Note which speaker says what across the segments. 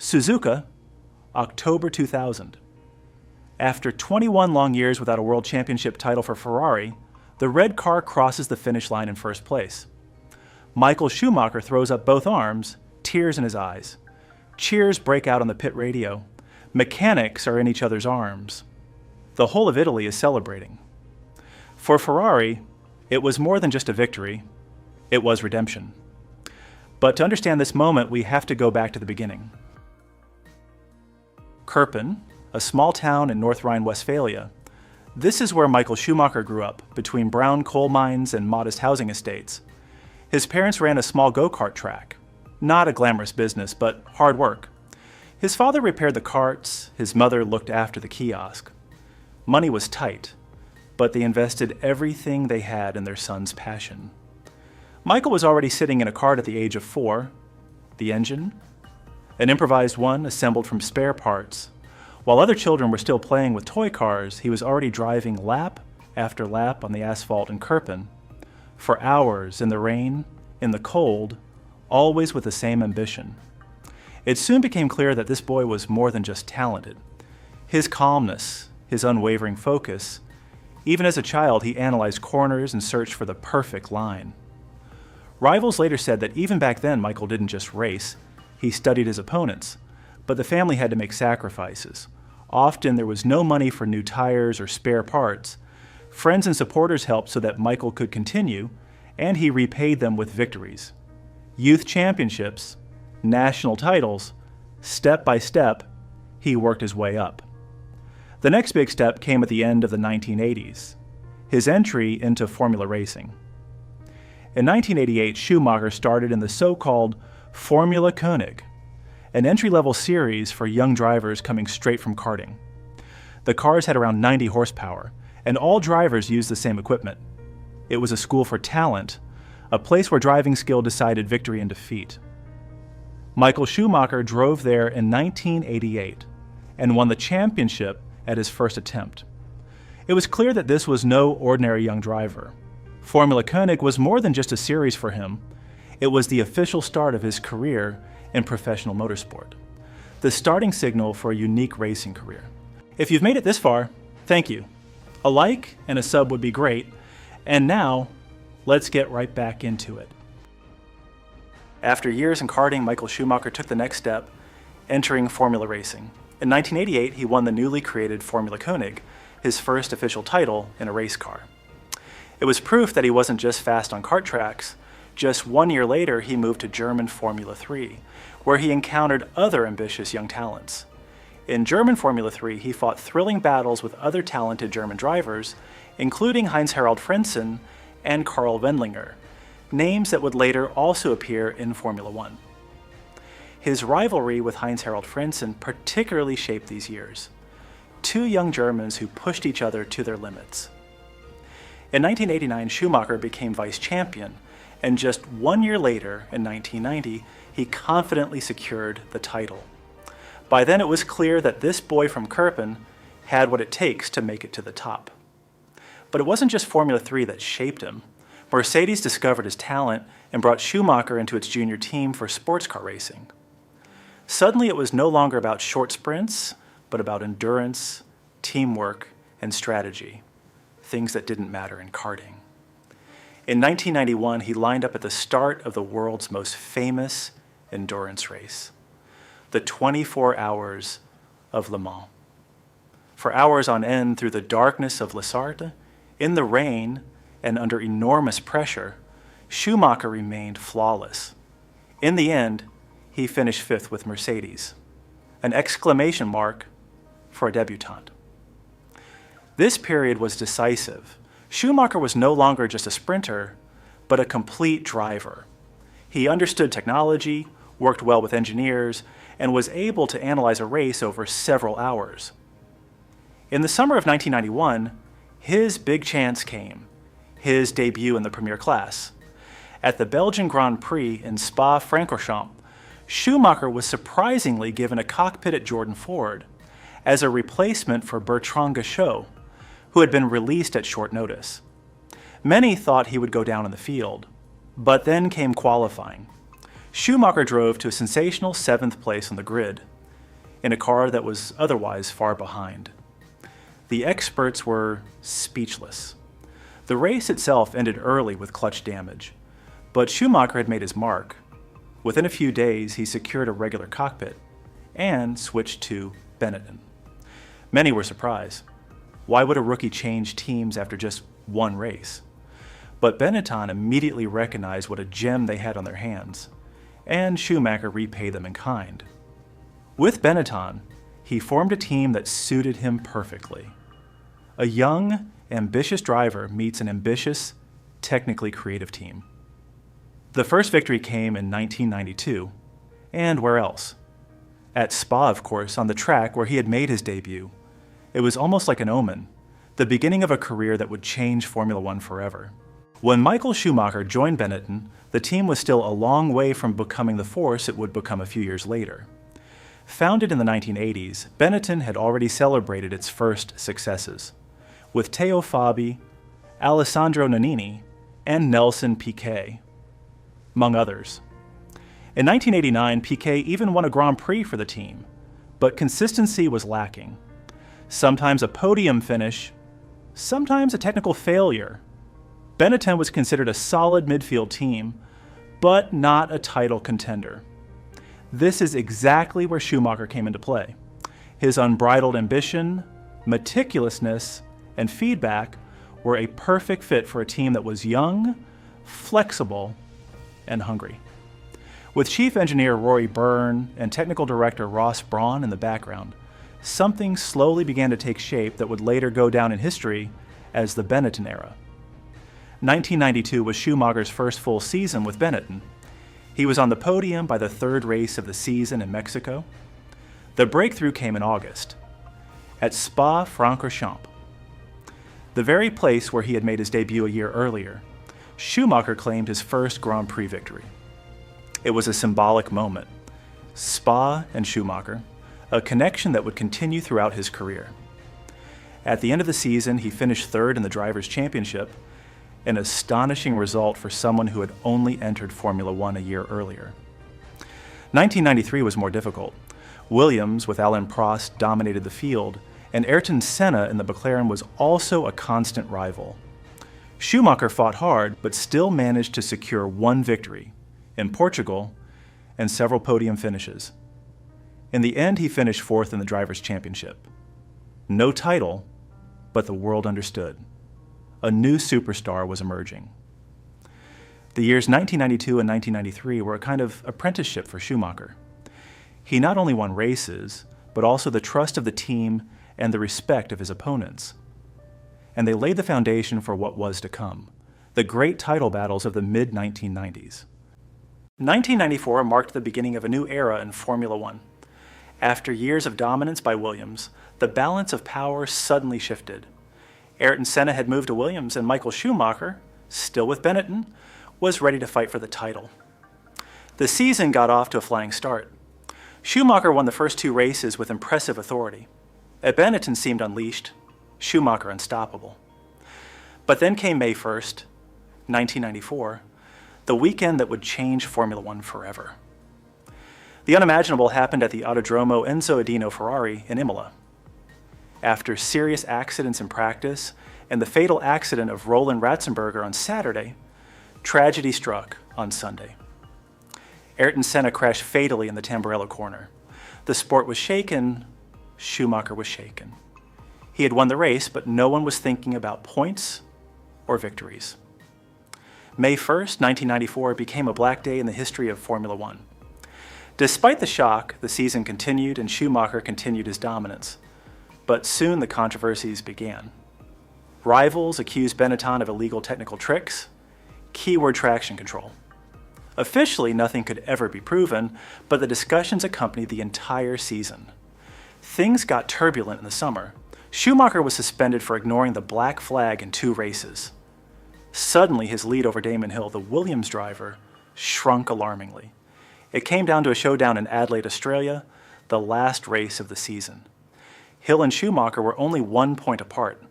Speaker 1: Suzuka, October 2000. After 21 long years without a world championship title for Ferrari, the red car crosses the finish line in first place. Michael Schumacher throws up both arms, tears in his eyes. Cheers break out on the pit radio. Mechanics are in each other's arms. The whole of Italy is celebrating. For Ferrari, it was more than just a victory, it was redemption. But to understand this moment, we have to go back to the beginning. Kerpen, a small town in North Rhine-Westphalia. This is where Michael Schumacher grew up, between brown coal mines and modest housing estates. His parents ran a small go-kart track. Not a glamorous business, but hard work. His father repaired the carts, his mother looked after the kiosk. Money was tight, but they invested everything they had in their son's passion. Michael was already sitting in a kart at the age of 4. The engine? An improvised one assembled from spare parts. While other children were still playing with toy cars, he was already driving lap after lap on the asphalt in Kerpen. For hours, in the rain, in the cold, always with the same ambition. It soon became clear that this boy was more than just talented. His calmness, his unwavering focus. Even as a child, he analyzed corners and searched for the perfect line. Rivals later said that even back then, Michael didn't just race. He studied his opponents, but the family had to make sacrifices. Often there was no money for new tires or spare parts. Friends and supporters helped so that Michael could continue, and he repaid them with victories. Youth championships, national titles, step by step, he worked his way up. The next big step came at the end of the 1980s, his entry into Formula racing. In 1988, Schumacher started in the so-called Formula König, an entry-level series for young drivers coming straight from karting. The cars had around 90 horsepower, and all drivers used the same equipment. It was a school for talent, a place where driving skill decided victory and defeat. Michael Schumacher drove there in 1988 and won the championship at his first attempt. It was clear that this was no ordinary young driver. Formula König was more than just a series for him. It was the official start of his career in professional motorsport, the starting signal for a unique racing career. If you've made it this far, thank you. A like and a sub would be great. And now, let's get right back into it. After years in karting, Michael Schumacher took the next step, entering Formula racing. In 1988, he won the newly created Formula König, his first official title in a race car. It was proof that he wasn't just fast on kart tracks. Just 1 year later, he moved to German Formula 3, where he encountered other ambitious young talents. In German Formula 3, he fought thrilling battles with other talented German drivers, including Heinz-Harald Frentzen and Karl Wendlinger, names that would later also appear in Formula 1. His rivalry with Heinz-Harald Frentzen particularly shaped these years. Two young Germans who pushed each other to their limits. In 1989, Schumacher became vice champion, and just 1 year later, in 1990, he confidently secured the title. By then it was clear that this boy from Kerpen had what it takes to make it to the top. But it wasn't just Formula 3 that shaped him. Mercedes discovered his talent and brought Schumacher into its junior team for sports car racing. Suddenly it was no longer about short sprints, but about endurance, teamwork, and strategy, things that didn't matter in karting. In 1991, he lined up at the start of the world's most famous endurance race, the 24 Hours of Le Mans. For hours on end through the darkness of Les Sarthes, in the rain, and under enormous pressure, Schumacher remained flawless. In the end, he finished 5th with Mercedes, an exclamation mark for a debutant. This period was decisive. Schumacher was no longer just a sprinter, but a complete driver. He understood technology, worked well with engineers, and was able to analyze a race over several hours. In the summer of 1991, his big chance came, his debut in the Premier class. At the Belgian Grand Prix in Spa-Francorchamps, Schumacher was surprisingly given a cockpit at Jordan Ford as a replacement for Bertrand Gachot, who had been released at short notice. Many thought he would go down in the field, but then came qualifying. Schumacher drove to a sensational 7th place on the grid, in a car that was otherwise far behind. The experts were speechless. The race itself ended early with clutch damage, but Schumacher had made his mark. Within a few days, he secured a regular cockpit and switched to Benetton. Many were surprised. Why would a rookie change teams after just one race? But Benetton immediately recognized what a gem they had on their hands, and Schumacher repaid them in kind. With Benetton, he formed a team that suited him perfectly. A young, ambitious driver meets an ambitious, technically creative team. The first victory came in 1992, and where else? At Spa, of course, on the track where he had made his debut. It was almost like an omen, the beginning of a career that would change Formula One forever. When Michael Schumacher joined Benetton, the team was still a long way from becoming the force it would become a few years later. Founded in the 1980s, Benetton had already celebrated its first successes, with Teo Fabi, Alessandro Nannini, and Nelson Piquet, among others. In 1989, Piquet even won a Grand Prix for the team, but consistency was lacking. Sometimes a podium finish, sometimes a technical failure. Benetton was considered a solid midfield team, but not a title contender. This is exactly where Schumacher came into play. His unbridled ambition, meticulousness, and feedback were a perfect fit for a team that was young, flexible, and hungry. With chief engineer Rory Byrne and technical director Ross Brawn in the background, something slowly began to take shape that would later go down in history as the Benetton era. 1992 was Schumacher's first full season with Benetton. He was on the podium by the 3rd race of the season in Mexico. The breakthrough came in August, at Spa-Francorchamps, the very place where he had made his debut a year earlier. Schumacher claimed his first Grand Prix victory. It was a symbolic moment. Spa and Schumacher, a connection that would continue throughout his career. At the end of the season, he finished 3rd in the Drivers' Championship, an astonishing result for someone who had only entered Formula One a year earlier. 1993 was more difficult. Williams, with Alain Prost, dominated the field, and Ayrton Senna in the McLaren was also a constant rival. Schumacher fought hard, but still managed to secure one victory in Portugal and several podium finishes. In the end, he finished 4th in the Drivers' Championship. No title, but the world understood. A new superstar was emerging. The years 1992 and 1993 were a kind of apprenticeship for Schumacher. He not only won races, but also the trust of the team and the respect of his opponents. And they laid the foundation for what was to come, the great title battles of the mid-1990s. 1994 marked the beginning of a new era in Formula One. After years of dominance by Williams, the balance of power suddenly shifted. Ayrton Senna had moved to Williams, and Michael Schumacher, still with Benetton, was ready to fight for the title. The season got off to a flying start. Schumacher won the first 2 races with impressive authority. Benetton seemed unleashed, Schumacher unstoppable. But then came May 1st, 1994, the weekend that would change Formula One forever. The unimaginable happened at the Autodromo Enzo Adino Ferrari in Imola. After serious accidents in practice and the fatal accident of Roland Ratzenberger on Saturday, tragedy struck on Sunday. Ayrton Senna crashed fatally in the Tamburello corner. The sport was shaken, Schumacher was shaken. He had won the race, but no one was thinking about points or victories. May 1st, 1994 became a black day in the history of Formula One. Despite the shock, the season continued and Schumacher continued his dominance. But soon the controversies began. Rivals accused Benetton of illegal technical tricks, keyword traction control. Officially, nothing could ever be proven, but the discussions accompanied the entire season. Things got turbulent in the summer. Schumacher was suspended for ignoring the black flag in 2 races. Suddenly, his lead over Damon Hill, the Williams driver, shrunk alarmingly. It came down to a showdown in Adelaide, Australia, the last race of the season. Hill and Schumacher were only 1 point apart.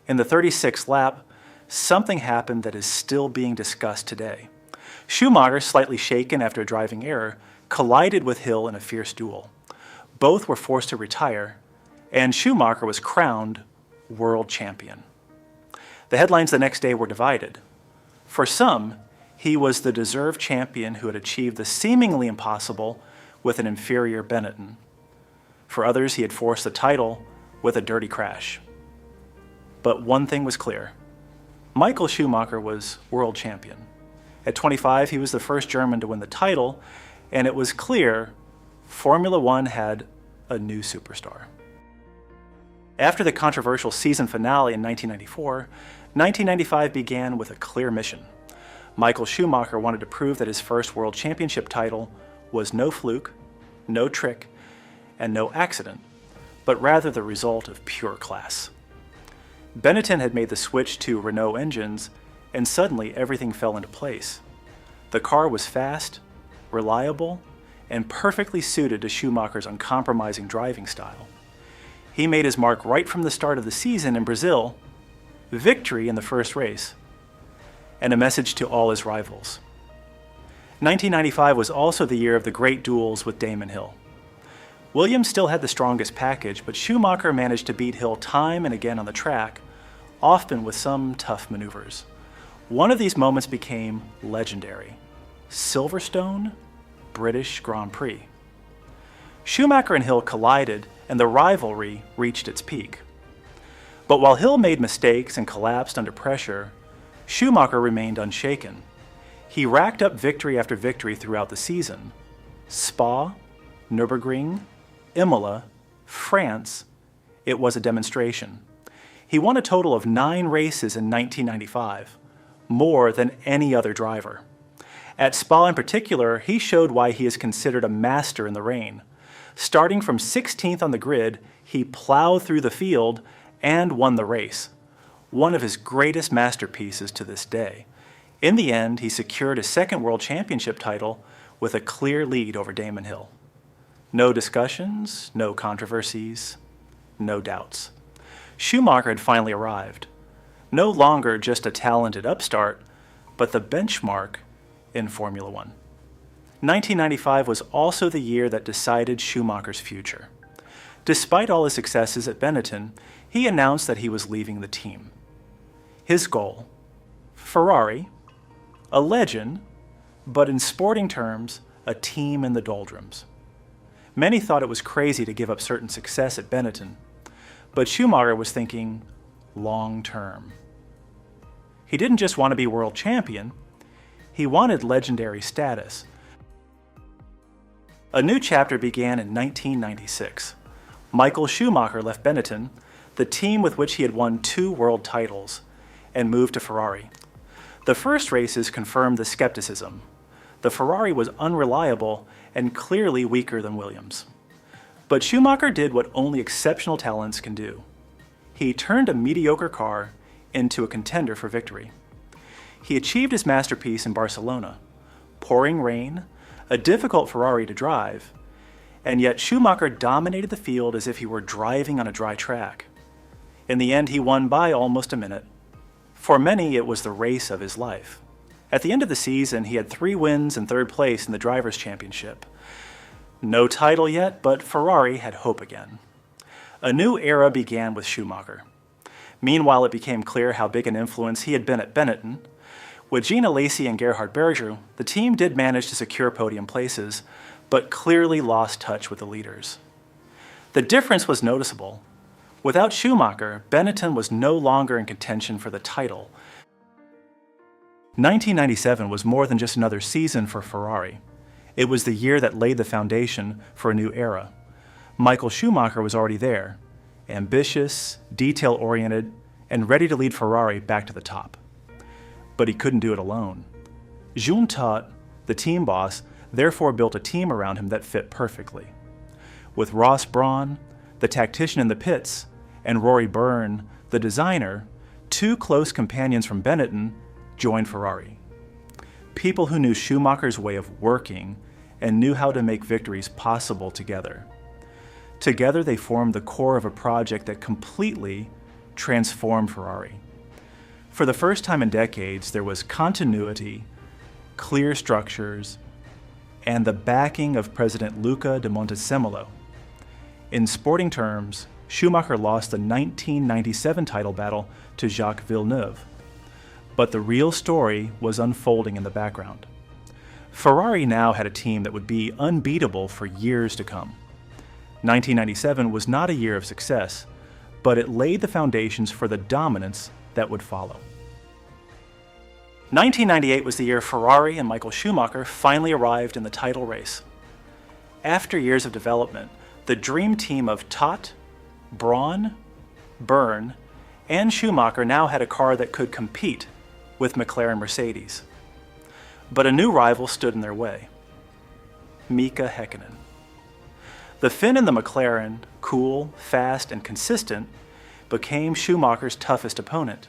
Speaker 1: In the 36th lap, something happened that is still being discussed today. Schumacher, slightly shaken after a driving error, collided with Hill in a fierce duel. Both were forced to retire, and Schumacher was crowned world champion. The headlines the next day were divided. For some, he was the deserved champion who had achieved the seemingly impossible with an inferior Benetton. For others, he had forced the title with a dirty crash. But one thing was clear. Michael Schumacher was world champion. At 25, he was the first German to win the title, and it was clear Formula One had a new superstar. After the controversial season finale in 1994, 1995 began with a clear mission. Michael Schumacher wanted to prove that his first world championship title was no fluke, no trick, and no accident, but rather the result of pure class. Benetton had made the switch to Renault engines, and suddenly everything fell into place. The car was fast, reliable, and perfectly suited to Schumacher's uncompromising driving style. He made his mark right from the start of the season in Brazil, victory in the first race, and a message to all his rivals. 1995 was also the year of the great duels with Damon Hill. Williams still had the strongest package, but Schumacher managed to beat Hill time and again on the track, often with some tough maneuvers. One of these moments became legendary: Silverstone British Grand Prix. Schumacher and Hill collided, and the rivalry reached its peak. But while Hill made mistakes and collapsed under pressure, Schumacher remained unshaken. He racked up victory after victory throughout the season. Spa, Nürburgring, Imola, France, it was a demonstration. He won a total of 9 races in 1995, more than any other driver. At Spa in particular, he showed why he is considered a master in the rain. Starting from 16th on the grid, he plowed through the field and won the race, one of his greatest masterpieces to this day. In the end, he secured his second world championship title with a clear lead over Damon Hill. No discussions, no controversies, no doubts. Schumacher had finally arrived. No longer just a talented upstart, but the benchmark in Formula One. 1995 was also the year that decided Schumacher's future. Despite all his successes at Benetton, he announced that he was leaving the team. His goal: Ferrari, a legend, but in sporting terms, a team in the doldrums. Many thought it was crazy to give up certain success at Benetton, but Schumacher was thinking long term. He didn't just want to be world champion, he wanted legendary status. A new chapter began in 1996. Michael Schumacher left Benetton, the team with which he had won 2 world titles, and moved to Ferrari. The first races confirmed the skepticism. The Ferrari was unreliable and clearly weaker than Williams. But Schumacher did what only exceptional talents can do. He turned a mediocre car into a contender for victory. He achieved his masterpiece in Barcelona: pouring rain, a difficult Ferrari to drive, and yet Schumacher dominated the field as if he were driving on a dry track. In the end, he won by almost a minute. For many, it was the race of his life. At the end of the season, he had 3 wins and 3rd place in the Drivers' Championship. No title yet, but Ferrari had hope again. A new era began with Schumacher. Meanwhile, it became clear how big an influence he had been at Benetton. With Gina Lacey and Gerhard Berger, the team did manage to secure podium places, but clearly lost touch with the leaders. The difference was noticeable. Without Schumacher, Benetton was no longer in contention for the title. 1997 was more than just another season for Ferrari. It was the year that laid the foundation for a new era. Michael Schumacher was already there, ambitious, detail-oriented, and ready to lead Ferrari back to the top. But he couldn't do it alone. Jules Tott, the team boss, therefore built a team around him that fit perfectly. With Ross Brawn, the tactician in the pits, and Rory Byrne, the designer, 2 close companions from Benetton, joined Ferrari. People who knew Schumacher's way of working and knew how to make victories possible together. Together they formed the core of a project that completely transformed Ferrari. For the first time in decades, there was continuity, clear structures, and the backing of President Luca de Montezemolo. In sporting terms, Schumacher lost the 1997 title battle to Jacques Villeneuve. But the real story was unfolding in the background. Ferrari now had a team that would be unbeatable for years to come. 1997 was not a year of success, but it laid the foundations for the dominance that would follow. 1998 was the year Ferrari and Michael Schumacher finally arrived in the title race. After years of development, the dream team of Todt, Brawn, Byrne, and Schumacher now had a car that could compete with McLaren Mercedes. But a new rival stood in their way: Mika Häkkinen. The Finn in the McLaren, cool, fast, and consistent, became Schumacher's toughest opponent.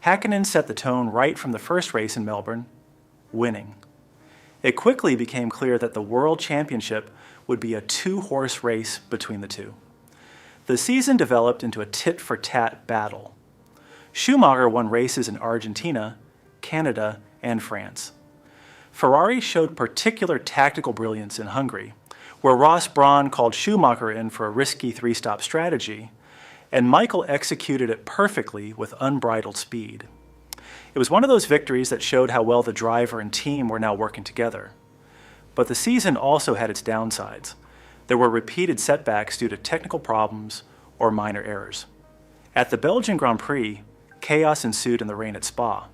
Speaker 1: Häkkinen set the tone right from the first race in Melbourne, winning. It quickly became clear that the World Championship would be a two-horse race between the two. The season developed into a tit-for-tat battle. Schumacher won races in Argentina, Canada, and France. Ferrari showed particular tactical brilliance in Hungary, where Ross Brawn called Schumacher in for a risky three-stop strategy, and Michael executed it perfectly with unbridled speed. It was one of those victories that showed how well the driver and team were now working together. But the season also had its downsides. There were repeated setbacks due to technical problems or minor errors. At the Belgian Grand Prix, chaos ensued in the rain at Spa.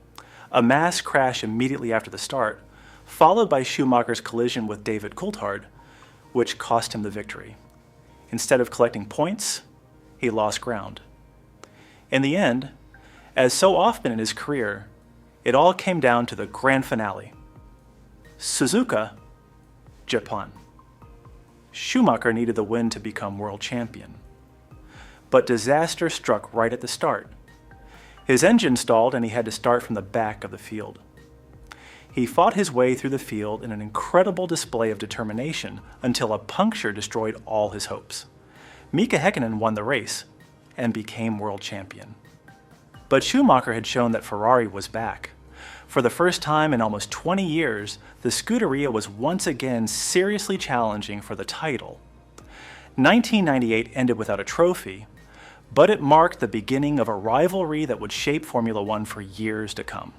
Speaker 1: A mass crash immediately after the start, followed by Schumacher's collision with David Coulthard, which cost him the victory. Instead of collecting points, he lost ground. In the end, as so often in his career, it all came down to the grand finale. Suzuka, Japan. Schumacher needed the win to become world champion. But disaster struck right at the start. His engine stalled and he had to start from the back of the field. He fought his way through the field in an incredible display of determination until a puncture destroyed all his hopes. Mika Häkkinen won the race and became world champion. But Schumacher had shown that Ferrari was back. For the first time in almost 20 years, the Scuderia was once again seriously challenging for the title. 1998 ended without a trophy, but it marked the beginning of a rivalry that would shape Formula One for years to come.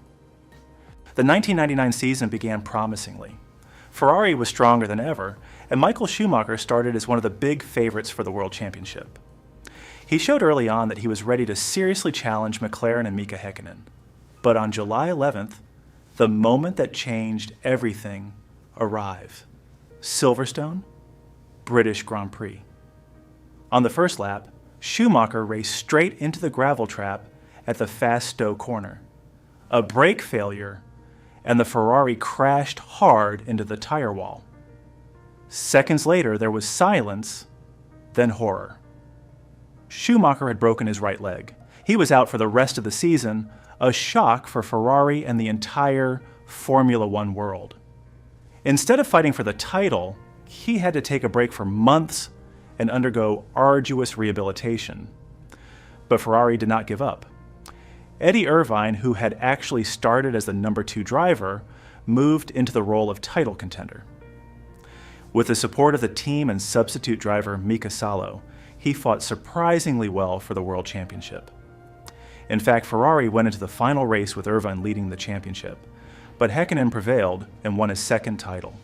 Speaker 1: The 1999 season began promisingly. Ferrari was stronger than ever, and Michael Schumacher started as one of the big favorites for the World Championship. He showed early on that he was ready to seriously challenge McLaren and Mika Häkkinen. But on July 11th, the moment that changed everything arrived. Silverstone, British Grand Prix. On the first lap, Schumacher raced straight into the gravel trap at the fast Stowe corner. A brake failure, and the Ferrari crashed hard into the tire wall. Seconds later, there was silence, then horror. Schumacher had broken his right leg. He was out for the rest of the season, a shock for Ferrari and the entire Formula One world. Instead of fighting for the title, he had to take a break for months and undergo arduous rehabilitation. But Ferrari did not give up. Eddie Irvine, who had actually started as the number 2 driver, moved into the role of title contender. With the support of the team and substitute driver Mika Salo, he fought surprisingly well for the World Championship. In fact, Ferrari went into the final race with Irvine leading the championship, but Häkkinen prevailed and won his second title.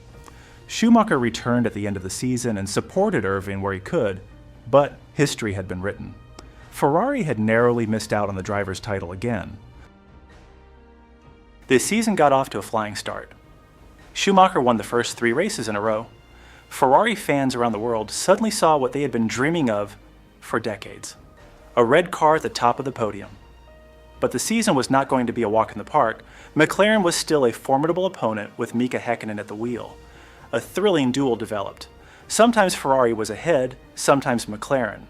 Speaker 1: Schumacher returned at the end of the season and supported Irvine where he could, but history had been written. Ferrari had narrowly missed out on the driver's title again. The season got off to a flying start. Schumacher won the first 3 races in a row. Ferrari fans around the world suddenly saw what they had been dreaming of for decades: a red car at the top of the podium. But the season was not going to be a walk in the park. McLaren was still a formidable opponent with Mika Häkkinen at the wheel. A thrilling duel developed. Sometimes Ferrari was ahead, sometimes McLaren.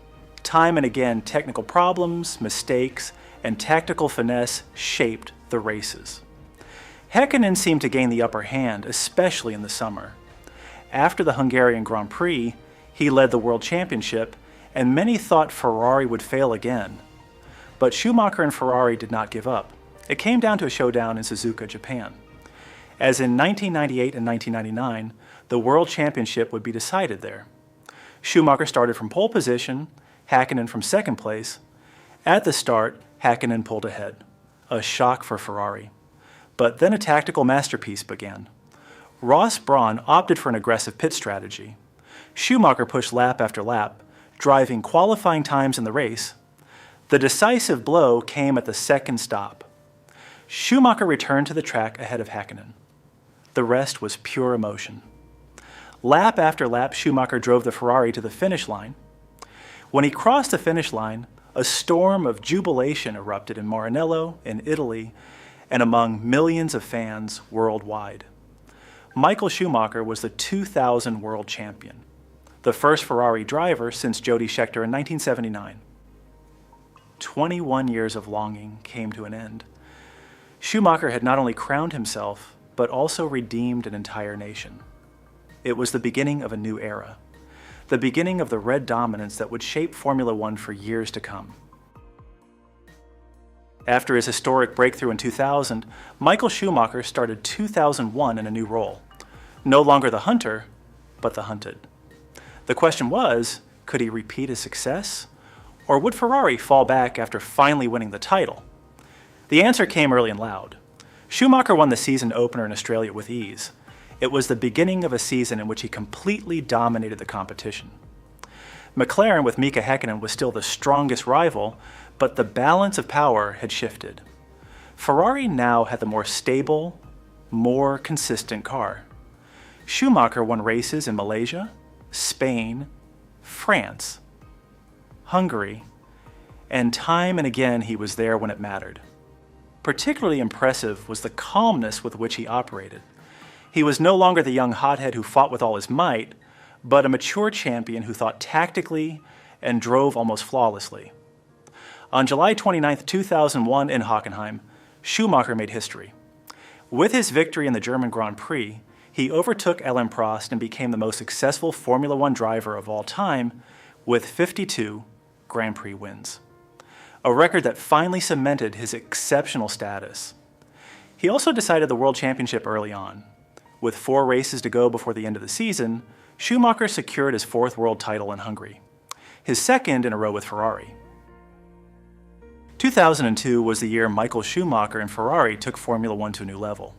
Speaker 1: Time and again, technical problems, mistakes, and tactical finesse shaped the races. Häkkinen seemed to gain the upper hand, especially in the summer. After the Hungarian Grand Prix, he led the World Championship, and many thought Ferrari would fail again. But Schumacher and Ferrari did not give up. It came down to a showdown in Suzuka, Japan. as in 1998 and 1999, the World Championship would be decided there. Schumacher started from pole position, Häkkinen from second place. At the start, Häkkinen pulled ahead. A shock for Ferrari. But then a tactical masterpiece began. Ross Brawn opted for an aggressive pit strategy. Schumacher pushed lap after lap, driving qualifying times in the race. The decisive blow came at the second stop. Schumacher returned to the track ahead of Häkkinen. The rest was pure emotion. Lap after lap, Schumacher drove the Ferrari to the finish line. When he crossed the finish line, a storm of jubilation erupted in Maranello, in Italy, and among millions of fans worldwide. Michael Schumacher was the 2000 world champion, the first Ferrari driver since Jody Scheckter in 1979. 21 years of longing came to an end. Schumacher had not only crowned himself, but also redeemed an entire nation. It was the beginning of a new era, the beginning of the red dominance that would shape Formula One for years to come. After his historic breakthrough in 2000, Michael Schumacher started 2001 in a new role. No longer the hunter, but the hunted. The question was, could he repeat his success? Or would Ferrari fall back after finally winning the title? The answer came early and loud. Schumacher won the season opener in Australia with ease. It was the beginning of a season in which he completely dominated the competition. McLaren with Mika Häkkinen was still the strongest rival, but the balance of power had shifted. Ferrari now had the more stable, more consistent car. Schumacher won races in Malaysia, Spain, France, Hungary, and time and again he was there when it mattered. Particularly impressive was the calmness with which he operated. He was no longer the young hothead who fought with all his might, but a mature champion who thought tactically and drove almost flawlessly. On July 29, 2001 in Hockenheim, Schumacher made history. With his victory in the German Grand Prix, he overtook Alain Prost and became the most successful Formula One driver of all time with 52 Grand Prix wins, a record that finally cemented his exceptional status. He also decided the World Championship early on. With 4 races to go before the end of the season, Schumacher secured his 4th world title in Hungary, his 2nd in a row with Ferrari. 2002 was the year Michael Schumacher and Ferrari took Formula One to a new level.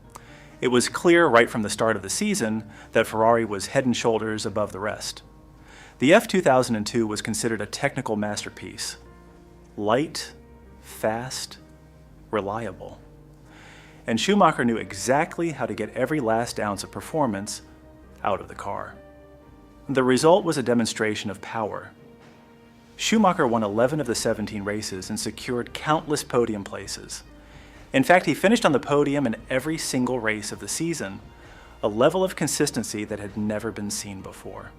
Speaker 1: It was clear right from the start of the season that Ferrari was head and shoulders above the rest. The F2002 was considered a technical masterpiece. Light, fast, reliable. And Schumacher knew exactly how to get every last ounce of performance out of the car. The result was a demonstration of power. Schumacher won 11 of the 17 races and secured countless podium places. In fact, he finished on the podium in every single race of the season, a level of consistency that had never been seen before.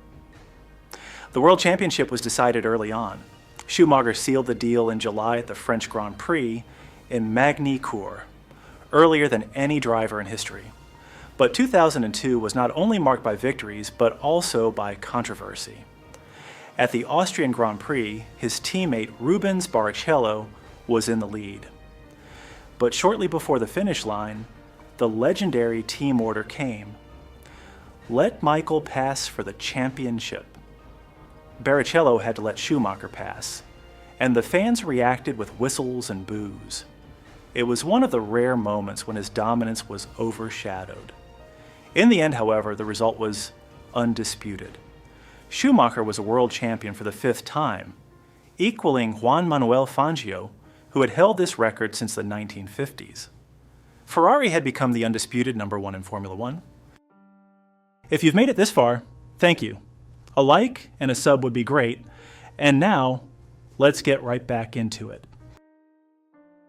Speaker 1: The World Championship was decided early on. Schumacher sealed the deal in July at the French Grand Prix in Magny-Cours, earlier than any driver in history. But 2002 was not only marked by victories, but also by controversy. At the Austrian Grand Prix, his teammate Rubens Barrichello was in the lead. But shortly before the finish line, the legendary team order came. Let Michael pass for the championship. Barrichello had to let Schumacher pass, and the fans reacted with whistles and boos. It was one of the rare moments when his dominance was overshadowed. In the end, however, the result was undisputed. Schumacher was a world champion for the 5th time, equaling Juan Manuel Fangio, who had held this record since the 1950s. Ferrari had become the undisputed #1 in Formula One. If you've made it this far, thank you. A like and a sub would be great. And now, let's get right back into it.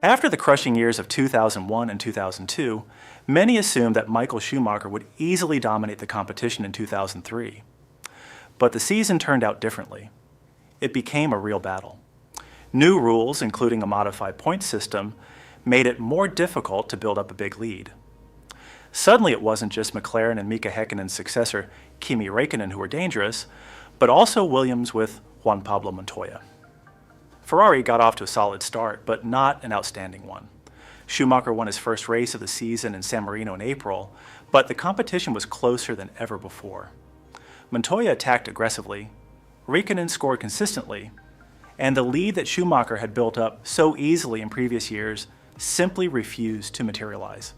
Speaker 1: After the crushing years of 2001 and 2002, many assumed that Michael Schumacher would easily dominate the competition in 2003. But the season turned out differently. It became a real battle. New rules, including a modified point system, made it more difficult to build up a big lead. Suddenly it wasn't just McLaren and Mika Häkkinen's successor, Kimi Räikkönen, who were dangerous, but also Williams with Juan Pablo Montoya. Ferrari got off to a solid start, but not an outstanding one. Schumacher won his first race of the season in San Marino in April, but the competition was closer than ever before. Montoya attacked aggressively, Räikkönen scored consistently, and the lead that Schumacher had built up so easily in previous years simply refused to materialize.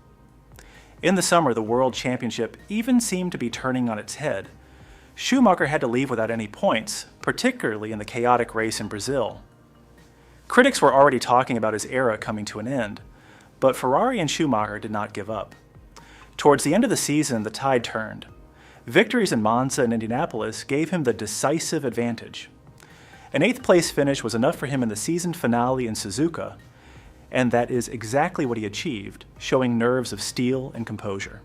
Speaker 1: In the summer, the World Championship even seemed to be turning on its head. Schumacher had to leave without any points, particularly in the chaotic race in Brazil. Critics were already talking about his era coming to an end, but Ferrari and Schumacher did not give up. Towards the end of the season, the tide turned. Victories in Monza and Indianapolis gave him the decisive advantage. An 8th place finish was enough for him in the season finale in Suzuka, and that is exactly what he achieved, showing nerves of steel and composure.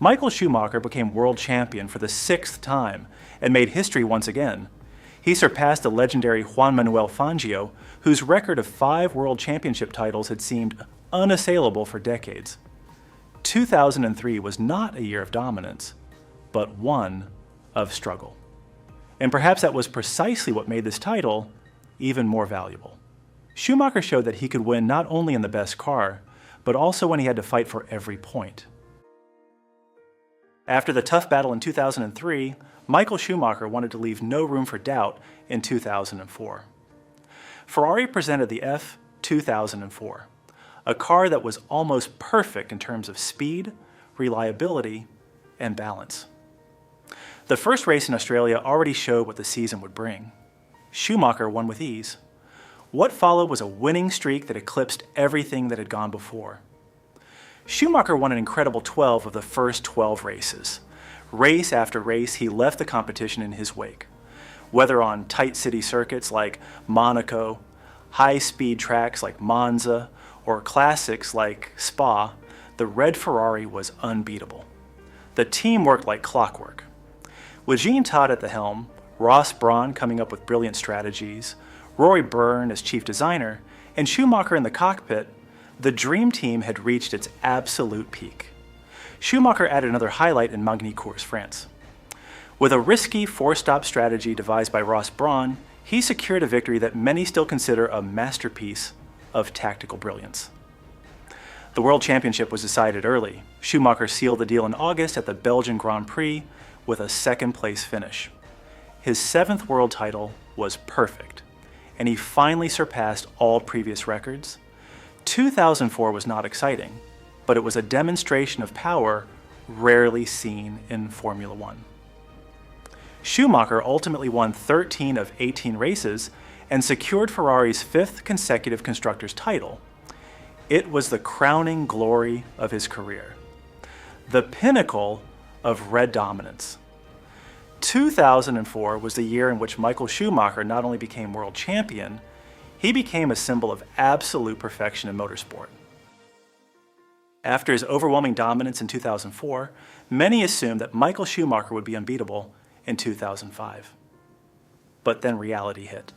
Speaker 1: Michael Schumacher became world champion for the 6th time and made history once again. He surpassed the legendary Juan Manuel Fangio, whose record of 5 world championship titles had seemed unassailable for decades. 2003 was not a year of dominance, but one of struggle. And perhaps that was precisely what made this title even more valuable. Schumacher showed that he could win not only in the best car, but also when he had to fight for every point. After the tough battle in 2003, Michael Schumacher wanted to leave no room for doubt in 2004. Ferrari presented the F2004, a car that was almost perfect in terms of speed, reliability, and balance. The first race in Australia already showed what the season would bring. Schumacher won with ease. What followed was a winning streak that eclipsed everything that had gone before. Schumacher won an incredible 12 of the first 12 races. Race after race, he left the competition in his wake. Whether on tight city circuits like Monaco, high-speed tracks like Monza, or classics like Spa, the red Ferrari was unbeatable. The team worked like clockwork. With Jean Todt at the helm, Ross Brawn coming up with brilliant strategies, Rory Byrne as chief designer, and Schumacher in the cockpit, the dream team had reached its absolute peak. Schumacher added another highlight in Magny-Cours, France. With a risky 4-stop strategy devised by Ross Brawn, he secured a victory that many still consider a masterpiece of tactical brilliance. The World Championship was decided early. Schumacher sealed the deal in August at the Belgian Grand Prix with a 2nd-place finish. His 7th world title was perfect, and he finally surpassed all previous records. 2004 was not exciting, but it was a demonstration of power rarely seen in Formula One. Schumacher ultimately won 13 of 18 races and secured Ferrari's 5th consecutive constructors' title. It was the crowning glory of his career, the pinnacle of red dominance. 2004 was the year in which Michael Schumacher not only became world champion, he became a symbol of absolute perfection in motorsport. After his overwhelming dominance in 2004, many assumed that Michael Schumacher would be unbeatable in 2005. But then reality hit.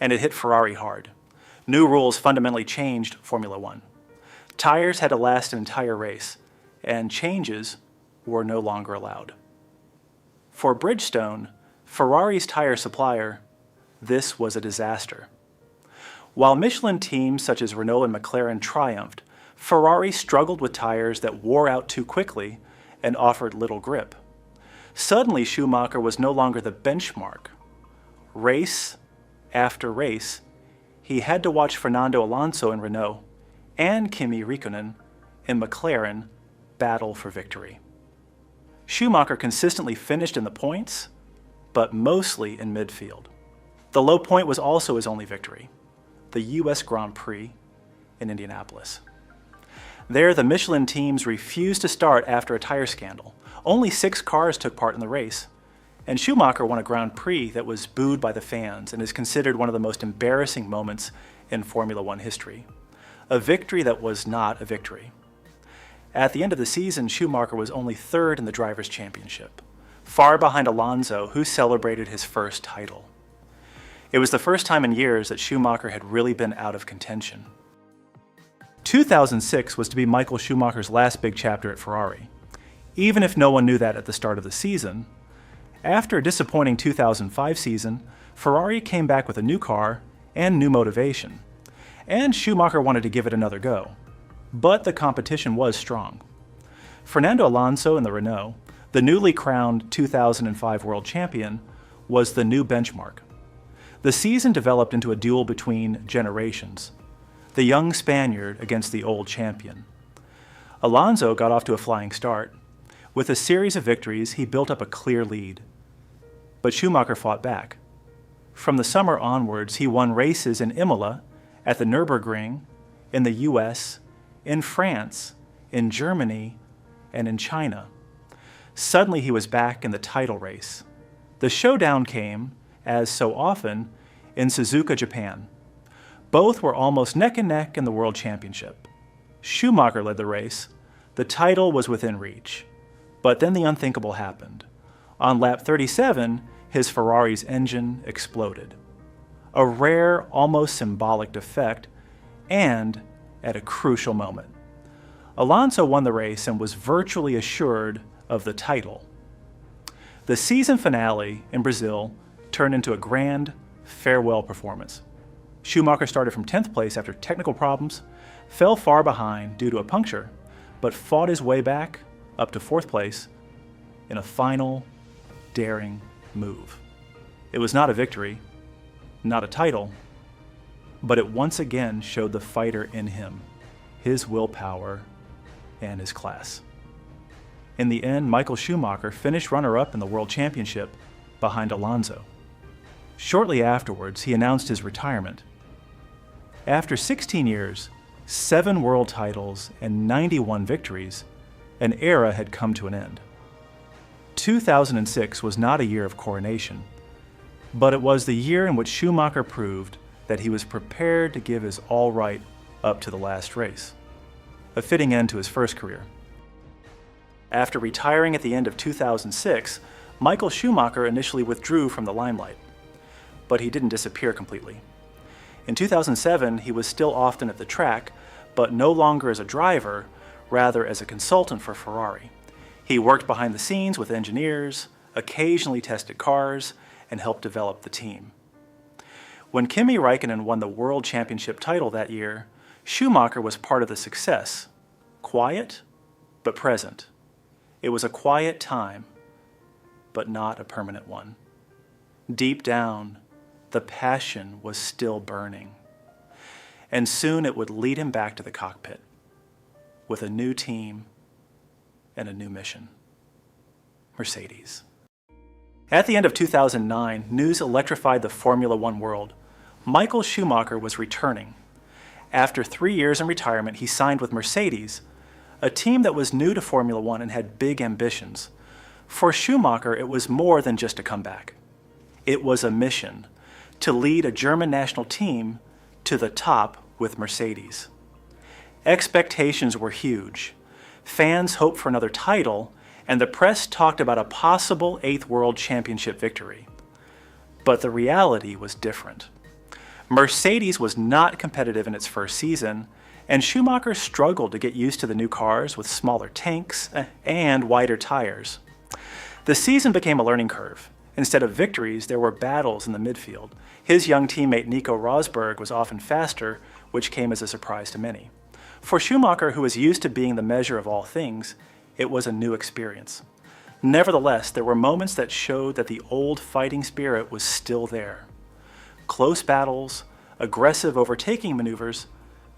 Speaker 1: And it hit Ferrari hard. New rules fundamentally changed Formula One. Tires had to last an entire race, and changes were no longer allowed. For Bridgestone, Ferrari's tire supplier, this was a disaster. While Michelin teams such as Renault and McLaren triumphed, Ferrari struggled with tires that wore out too quickly and offered little grip. Suddenly, Schumacher was no longer the benchmark. Race after race, he had to watch Fernando Alonso in Renault and Kimi Räikkönen in McLaren battle for victory. Schumacher consistently finished in the points, but mostly in midfield. The low point was also his only victory, the US Grand Prix in Indianapolis. There, the Michelin teams refused to start after a tire scandal. Only 6 cars took part in the race, and Schumacher won a Grand Prix that was booed by the fans and is considered one of the most embarrassing moments in Formula One history. A victory that was not a victory. At the end of the season, Schumacher was only 3rd in the Drivers' Championship, far behind Alonso, who celebrated his first title. It was the first time in years that Schumacher had really been out of contention. 2006 was to be Michael Schumacher's last big chapter at Ferrari. Even if no one knew that at the start of the season, after a disappointing 2005 season, Ferrari came back with a new car and new motivation. and Schumacher wanted to give it another go. But the competition was strong. Fernando Alonso in the Renault, the newly crowned 2005 world champion, was the new benchmark. The season developed into a duel between generations, the young Spaniard against the old champion. Alonso got off to a flying start. With a series of victories, he built up a clear lead. But Schumacher fought back. From the summer onwards, he won races in Imola, at the Nürburgring, in the US, in France, in Germany, and in China. Suddenly he was back in the title race. The showdown came, as so often, in Suzuka, Japan. Both were almost neck and neck in the World Championship. Schumacher led the race. The title was within reach. But then the unthinkable happened. On lap 37, his Ferrari's engine exploded. A rare, almost symbolic defect, and at a crucial moment. Alonso won the race and was virtually assured of the title. The season finale in Brazil turned into a grand farewell performance. Schumacher started from 10th place after technical problems, fell far behind due to a puncture, but fought his way back up to 4th place in a final, daring move. It was not a victory, not a title, but it once again showed the fighter in him, his willpower, and his class. In the end, Michael Schumacher finished runner-up in the World Championship behind Alonso. Shortly afterwards, he announced his retirement. After 16 years, 7 world titles, and 91 victories, an era had come to an end. 2006 was not a year of coronation, but it was the year in which Schumacher proved that he was prepared to give his all right up to the last race, a fitting end to his first career. After retiring at the end of 2006, Michael Schumacher initially withdrew from the limelight, but he didn't disappear completely. In 2007, he was still often at the track, but no longer as a driver, rather as a consultant for Ferrari. He worked behind the scenes with engineers, occasionally tested cars, and helped develop the team. When Kimi Räikkönen won the World Championship title that year, Schumacher was part of the success. Quiet, but present. It was a quiet time, but not a permanent one. Deep down, the passion was still burning. And soon it would lead him back to the cockpit with a new team and a new mission. Mercedes. At the end of 2009, news electrified the Formula One world. Michael Schumacher was returning. After 3 years in retirement, he signed with Mercedes, a team that was new to Formula One and had big ambitions. For Schumacher, it was more than just a comeback. It was a mission to lead a German national team to the top with Mercedes. Expectations were huge. Fans hoped for another title, and the press talked about a possible 8th World Championship victory. But the reality was different. Mercedes was not competitive in its first season, and Schumacher struggled to get used to the new cars with smaller tanks and wider tires. The season became a learning curve. Instead of victories, there were battles in the midfield. His young teammate Nico Rosberg was often faster, which came as a surprise to many. For Schumacher, who was used to being the measure of all things, it was a new experience. Nevertheless, there were moments that showed that the old fighting spirit was still there. Close battles, aggressive overtaking maneuvers,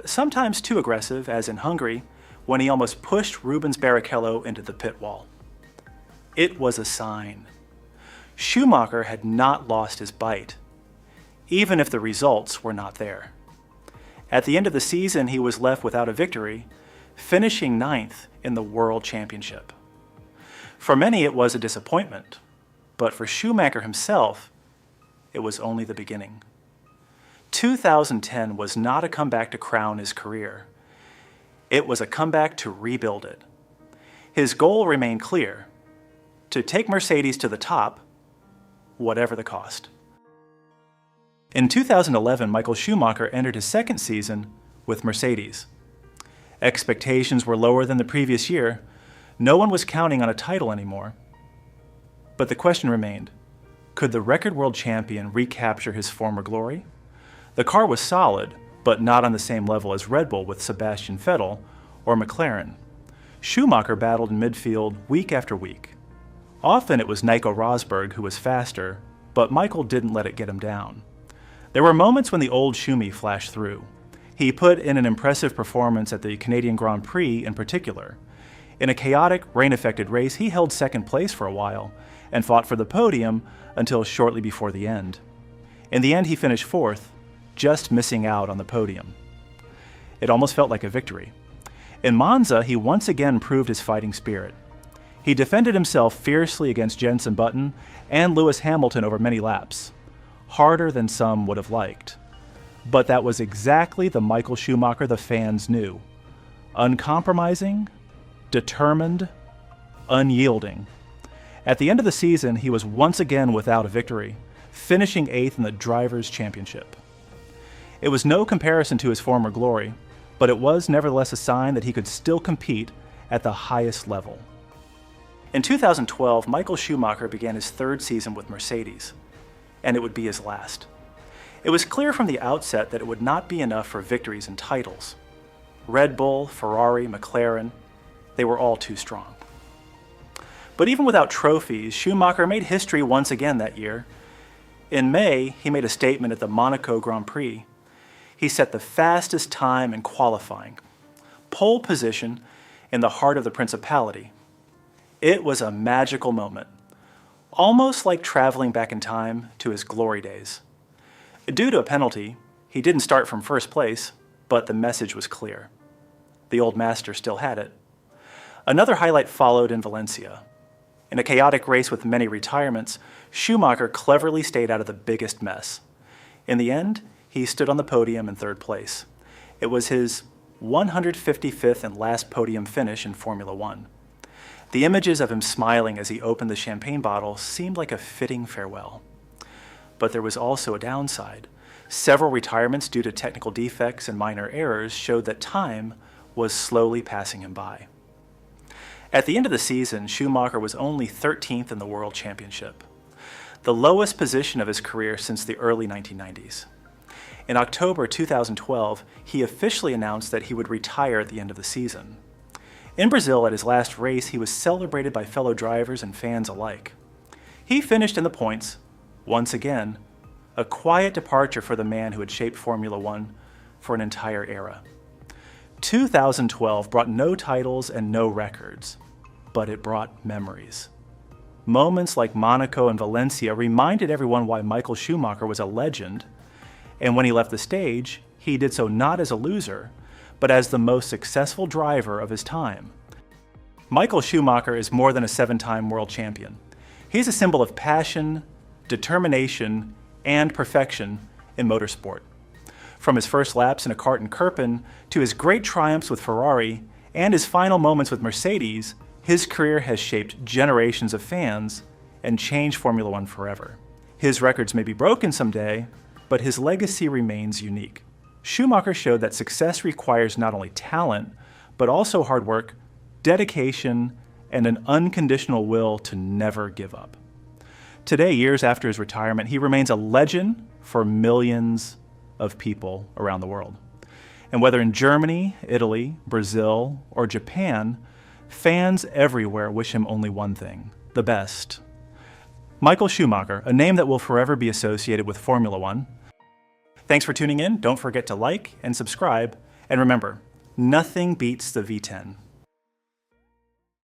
Speaker 1: sometimes too aggressive, as in Hungary, when he almost pushed Rubens Barrichello into the pit wall. It was a sign. Schumacher had not lost his bite, even if the results were not there. At the end of the season, he was left without a victory, finishing 9th in the World Championship. For many, it was a disappointment, but for Schumacher himself, it was only the beginning. 2010 was not a comeback to crown his career. It was a comeback to rebuild it. His goal remained clear: to take Mercedes to the top, whatever the cost. In 2011, Michael Schumacher entered his second season with Mercedes. Expectations were lower than the previous year. No one was counting on a title anymore. But the question remained: could the record world champion recapture his former glory? The car was solid, but not on the same level as Red Bull with Sebastian Vettel or McLaren. Schumacher battled in midfield week after week. Often it was Nico Rosberg who was faster, but Michael didn't let it get him down. There were moments when the old Schumi flashed through. He put in an impressive performance at the Canadian Grand Prix in particular. In a chaotic, rain-affected race, he held second place for a while and fought for the podium until shortly before the end. In the end, he finished fourth, just missing out on the podium. It almost felt like a victory. In Monza, he once again proved his fighting spirit. He defended himself fiercely against Jenson Button and Lewis Hamilton over many laps, harder than some would have liked. But that was exactly the Michael Schumacher the fans knew. Uncompromising, determined, unyielding. At the end of the season, he was once again without a victory, finishing 8th in the Drivers' Championship. It was no comparison to his former glory, but it was nevertheless a sign that he could still compete at the highest level. In 2012, Michael Schumacher began his third season with Mercedes, and it would be his last. It was clear from the outset that it would not be enough for victories and titles. Red Bull, Ferrari, McLaren, they were all too strong. But even without trophies, Schumacher made history once again that year. In May, he made a statement at the Monaco Grand Prix. He set the fastest time in qualifying, pole position in the heart of the Principality. It was a magical moment, almost like traveling back in time to his glory days. Due to a penalty, he didn't start from first place, but the message was clear. The old master still had it. Another highlight followed in Valencia. In a chaotic race with many retirements, Schumacher cleverly stayed out of the biggest mess. In the end, he stood on the podium in third place. It was his 155th and last podium finish in Formula One. The images of him smiling as he opened the champagne bottle seemed like a fitting farewell. But there was also a downside. Several retirements due to technical defects and minor errors showed that time was slowly passing him by. At the end of the season, Schumacher was only 13th in the World Championship, the lowest position of his career since the early 1990s. In October 2012, he officially announced that he would retire at the end of the season. In Brazil, at his last race, he was celebrated by fellow drivers and fans alike. He finished in the points, once again, a quiet departure for the man who had shaped Formula One for an entire era. 2012 brought no titles and no records, but it brought memories. Moments like Monaco and Valencia reminded everyone why Michael Schumacher was a legend, and when he left the stage, he did so not as a loser, but as the most successful driver of his time. Michael Schumacher is more than a 7-time world champion. He's a symbol of passion, determination, and perfection in motorsport. From his first laps in a kart in Kerpen to his great triumphs with Ferrari and his final moments with Mercedes, his career has shaped generations of fans and changed Formula One forever. His records may be broken someday, but his legacy remains unique. Schumacher showed that success requires not only talent, but also hard work, dedication, and an unconditional will to never give up. Today, years after his retirement, he remains a legend for millions of people around the world. And whether in Germany, Italy, Brazil, or Japan, fans everywhere wish him only one thing: the best. Michael Schumacher, a name that will forever be associated with Formula One. Thanks for tuning in. Don't forget to like and subscribe. And remember, nothing beats the V10.